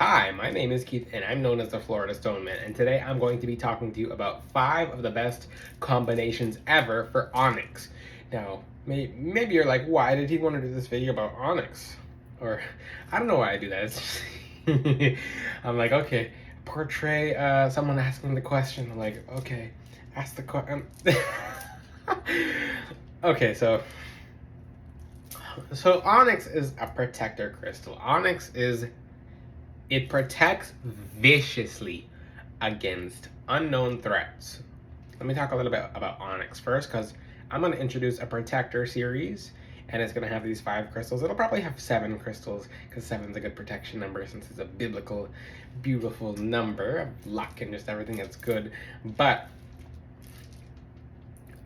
Hi, my name is Keith and I'm known as the Florida Stone Man, and today I'm going to be talking to you about 5 of the best combinations ever for Onyx. Now, maybe you're like, why did he want to do this video about Onyx? Or, I don't know why I do that. It's just I'm like, okay, portray someone asking the question. I'm like, okay, ask the question. Okay, so Onyx is a protector crystal. It protects viciously against unknown threats. Let me talk a little bit about Onyx first, because I'm going to introduce a protector series, and it's going to have these 5 crystals. It'll probably have 7 crystals, because 7 is a good protection number since it's a biblical, beautiful number of luck and just everything that's good. But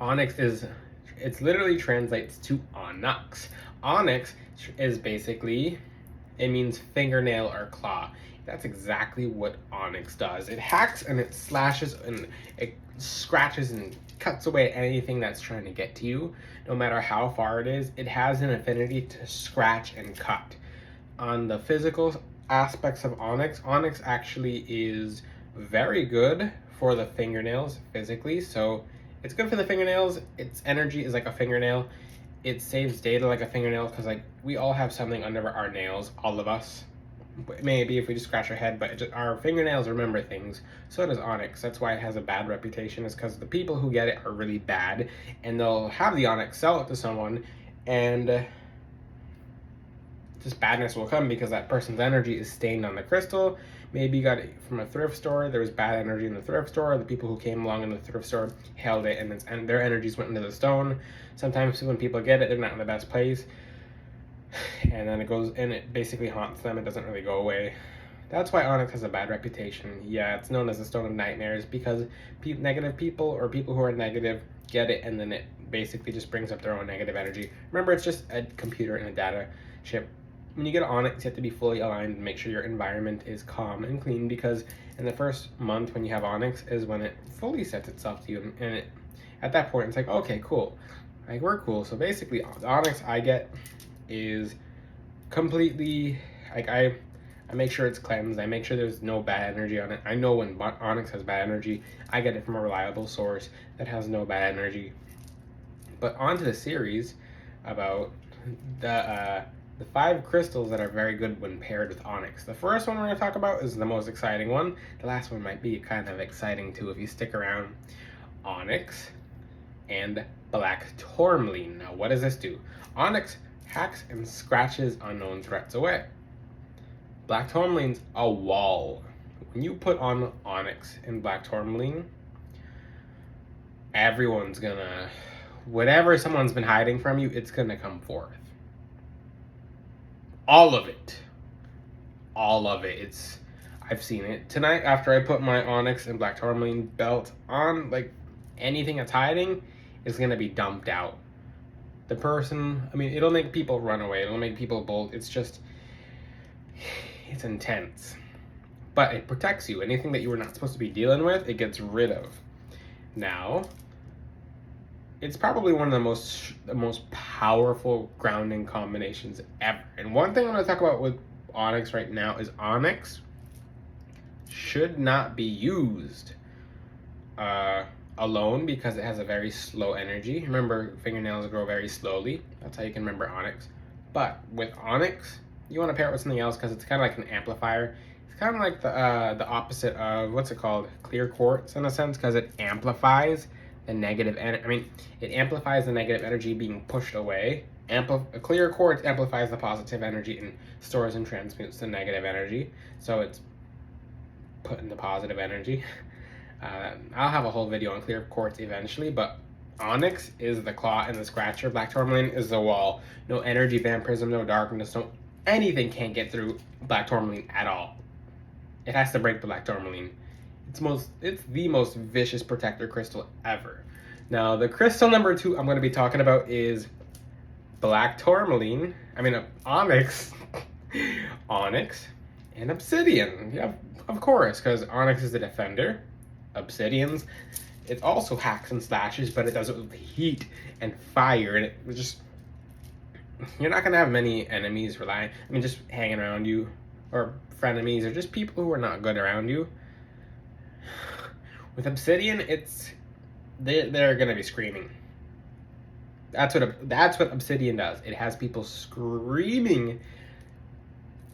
Onyx it literally translates to onyx. Onyx is basically, it means fingernail or claw. That's exactly what Onyx does. It hacks and it slashes and it scratches and cuts away anything that's trying to get to you, no matter how far it is. It has an affinity to scratch and cut. On the physical aspects of Onyx, Onyx actually is very good for the fingernails physically. So it's good for the fingernails. Its energy is like a fingernail. It saves data like a fingernail, because like we all have something under our nails, all of us. Maybe if we just scratch our head, but our fingernails remember things. So does Onyx. That's why it has a bad reputation, is because the people who get it are really bad, and they'll have the Onyx, sell it to someone, and this badness will come because that person's energy is stained on the crystal. Maybe you got it from a thrift store. There was bad energy in the thrift store. The people who came along in the thrift store held it, and their energies went into the stone. Sometimes when people get it, they're not in the best place, and then it basically haunts them. It doesn't really go away. That's why Onyx has a bad reputation. Yeah, it's known as the Stone of Nightmares, because negative people or people who are negative get it, and then it basically just brings up their own negative energy. Remember, it's just a computer and a data chip. When you get Onyx, you have to be fully aligned and make sure your environment is calm and clean, because in the first month when you have Onyx is when it fully sets itself to you, and at that point it's like, okay, cool, like we're cool. So basically the Onyx I get is completely, like I make sure it's cleansed. I make sure there's no bad energy on it. I know when Onyx has bad energy, I get it from a reliable source that has no bad energy. But on to the series about the 5 crystals that are very good when paired with Onyx. The first one we're going to talk about is the most exciting one. The last one might be kind of exciting too if you stick around. Onyx and black tourmaline. Now, what does this do? Onyx hacks and scratches unknown threats away. Black tourmaline's a wall. When you put on Onyx and black tourmaline, everyone's gonna, whatever someone's been hiding from you, it's gonna come forth. All of it. I've seen it. Tonight, after I put my Onyx and black tourmaline belt on, like anything that's hiding is gonna be dumped out. The person, I mean, it'll make people run away. It'll make people bolt. It's intense. But it protects you. Anything that you were not supposed to be dealing with, it gets rid of. Now, it's probably one of the most powerful grounding combinations ever. And one thing I'm going to talk about with Onyx right now is Onyx should not be used alone, because it has a very slow energy. Remember, fingernails grow very slowly. That's how you can remember Onyx. But with Onyx, you want to pair it with something else, because it's kind of like an amplifier. It's kind of like the opposite of, what's it called? Clear quartz, in a sense, because it amplifies the negative it amplifies the negative energy being pushed away. A clear quartz amplifies the positive energy and stores and transmutes the negative energy. So it's putting the positive energy. I'll have a whole video on clear quartz eventually, but Onyx is the claw and the scratcher. Black tourmaline is the wall. No energy vampirism, no darkness, no anything can't get through black tourmaline at all. It has to break the black tourmaline. It's the most vicious protector crystal ever. Now, the crystal number 2 I'm going to be talking about is black tourmaline. Onyx. Onyx and obsidian. Yeah, of course, because Onyx is the defender. Obsidians, it also hacks and slashes, but it does it with heat and fire, and it just, you're not going to have many enemies just hanging around you or frenemies, or just people who are not good around you. With obsidian, they're gonna be screaming. That's what obsidian does. It has people screaming.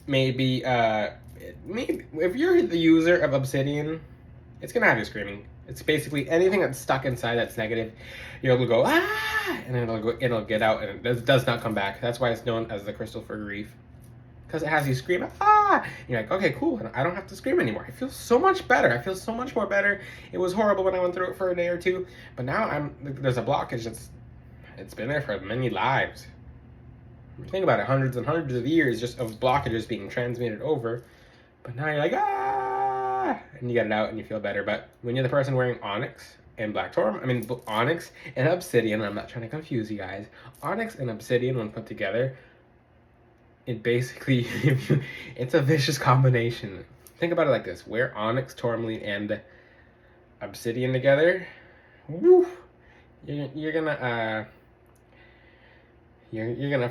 Maybe if you're the user of obsidian, it's gonna have you screaming. It's basically anything that's stuck inside that's negative. You'll go and then it'll get out, and it does not come back. That's why it's known as the crystal for grief, because it has you scream And you're like, okay, cool, and I don't have to scream anymore. I feel so much better. I feel so much more better. It was horrible when I went through it for a day or two, but now there's a blockage it's been there for many lives. Think about it, hundreds and hundreds of years just of blockages being transmuted over, but now you're like, and you get it out and you feel better. But when you're the person wearing onyx and onyx and obsidian, I'm not trying to confuse you guys, onyx and obsidian when put together, it basically, it's a vicious combination. Think about it like this: wear onyx, tourmaline, and obsidian together, woo, you're gonna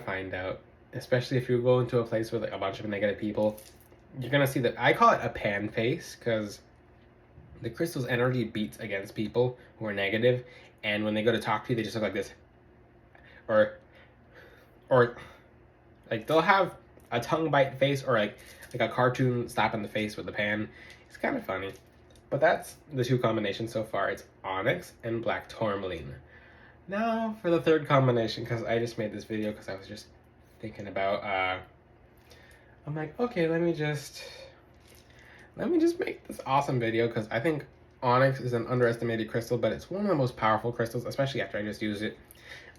find out, especially if you go into a place with like a bunch of negative people. You're gonna see that I call it a pan face, because the crystal's energy beats against people who are negative, and when they go to talk to you, they just look like this, or like they'll have a tongue bite face, or like a cartoon slap in the face with the pan. It's kind of funny, but that's the two combinations so far. It's onyx and black tourmaline. Now for the third combination, because I just made this video because I was just thinking about I'm like, okay, let me just make this awesome video, because I think onyx is an underestimated crystal, but it's one of the most powerful crystals, especially after I just used it.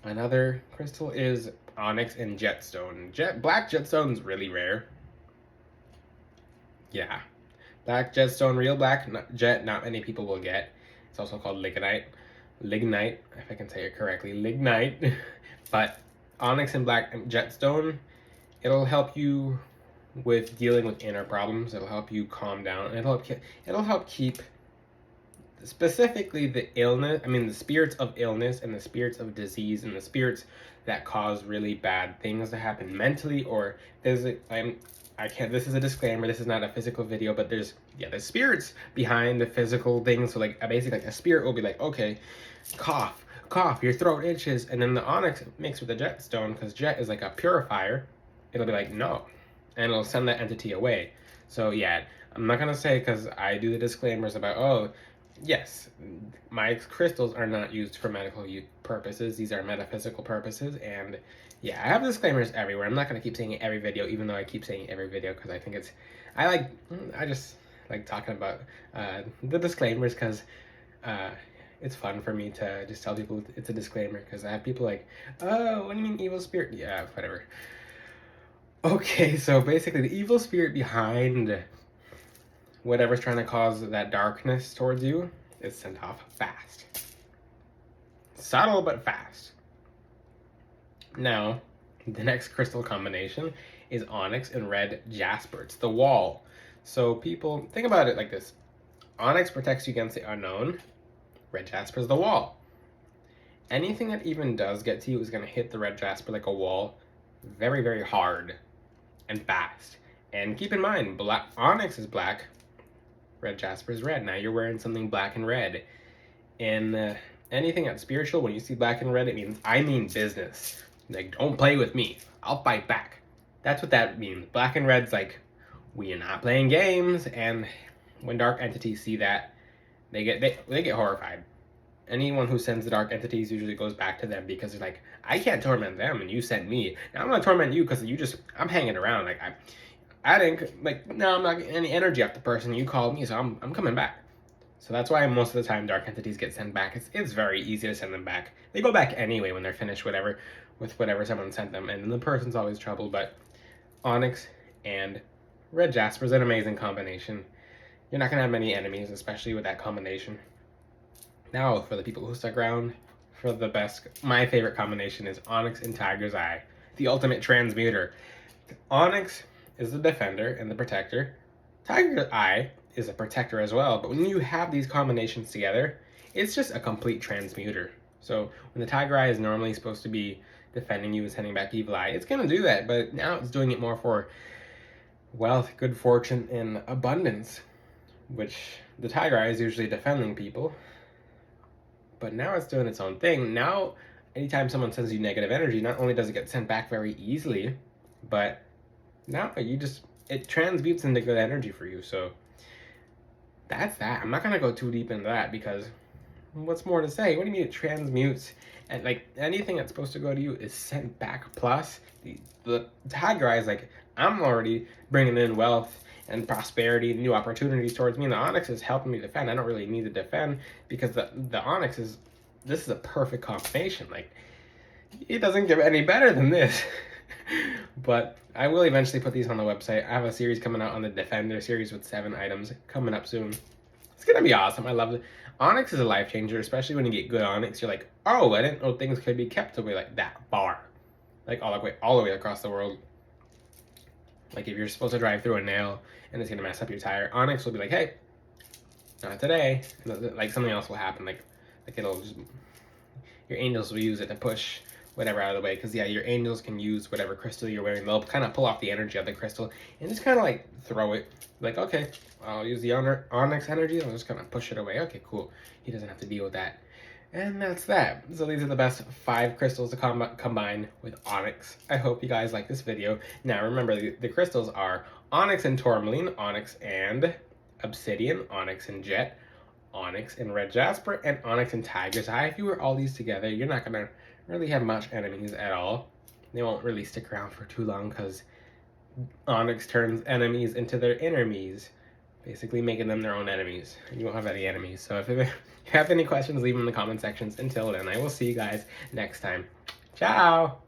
Another crystal is onyx and jetstone. Black jetstone is really rare. Yeah, black jetstone, real black jet, not many people will get. It's also called lignite, if I can say it correctly, lignite. But onyx and black jetstone, it'll help you with dealing with inner problems. It'll help you calm down. It'll help keep specifically the spirits of illness and the spirits of disease and the spirits that cause really bad things to happen mentally, or this is a disclaimer, this is not a physical video, but there's spirits behind the physical things. So basically a spirit will be like, okay, cough, your throat itches, and then the onyx mixed with the jetstone, because jet is like a purifier, it'll be like, no, and it'll send that entity away. So yeah, I'm not gonna say, because I do the disclaimers about, oh yes, my crystals are not used for medical purposes, these are metaphysical purposes. And yeah, I have disclaimers everywhere. I'm not gonna keep saying it every video, even though I keep saying it every video, because I think I just like talking about the disclaimers, because it's fun for me to just tell people it's a disclaimer, because I have people like, oh, what do you mean evil spirit? Yeah, whatever. Okay, so basically the evil spirit behind whatever's trying to cause that darkness towards you is sent off fast. Subtle, but fast. Now, the next crystal combination is onyx and red jasper. It's the wall. So people, think about it like this. Onyx protects you against the unknown. Red jasper is the wall. Anything that even does get to you is going to hit the red jasper like a wall very, very hard and fast. And keep in mind, onyx is black, red jasper is red. Now you're wearing something black and red. In anything that's spiritual, when you see black and red, it means I mean business. Like, don't play with me, I'll fight back. That's what that means. Black and red's like, we are not playing games. And when dark entities see that, they get horrified. Anyone who sends the dark entities usually goes back to them, because they're like, I can't torment them and you sent me. Now I'm gonna torment you because I'm hanging around. Like I didn't, like, no, I'm not getting any energy off the person. You called me, so I'm coming back. So that's why most of the time dark entities get sent back. It's very easy to send them back. They go back anyway when they're finished with whatever someone sent them, and the person's always troubled. But onyx and red jasper is an amazing combination. You're not gonna have many enemies, especially with that combination. Now, for the people who stuck around for the best, my favorite combination is onyx and tiger's eye, the ultimate transmuter. Onyx is the defender and the protector. Tiger's eye is a protector as well, but when you have these combinations together, it's just a complete transmuter. So when the tiger eye is normally supposed to be defending you and sending back evil eye, it's gonna do that, but now it's doing it more for wealth, good fortune, and abundance, which the tiger eye is usually defending people. But now it's doing its own thing. Now, anytime someone sends you negative energy, not only does it get sent back very easily, but now it transmutes into good energy for you. So that's that. I'm not gonna go too deep into that because what's more to say? What do you mean it transmutes? And like anything that's supposed to go to you is sent back. Plus, the tiger eye is like, I'm already bringing in wealth and prosperity, new opportunities towards me. And the onyx is helping me defend. I don't really need to defend because the onyx this is a perfect combination. Like, it doesn't get any better than this. But I will eventually put these on the website. I have a series coming out on the Defender series with 7 items coming up soon. It's gonna be awesome. I love it. Onyx is a life changer, especially when you get good onyx. You're like, oh, I didn't know things could be kept away like that far, like all the way across the world. Like if you're supposed to drive through a nail and it's gonna mess up your tire, onyx will be like, hey, not today. Like something else will happen. Like it'll just, your angels will use it to push whatever out of the way. Because yeah, your angels can use whatever crystal you're wearing. They'll kind of pull off the energy of the crystal and just kind of like throw it. Like, okay, I'll use the onyx energy. I'll just kind of push it away. Okay, cool. He doesn't have to deal with that. And that's that. So these are the best 5 crystals to combine with onyx. I hope you guys like this video. Now remember, the crystals are onyx and tourmaline, onyx and obsidian, onyx and jet, onyx and red jasper, and onyx and tiger's eye. If you wear all these together, you're not going to really have much enemies at all. They won't really stick around for too long because onyx turns enemies into their enemies, basically making them their own enemies. You won't have any enemies. So if you have any questions, leave them in the comment sections. Until then, I will see you guys next time. Ciao!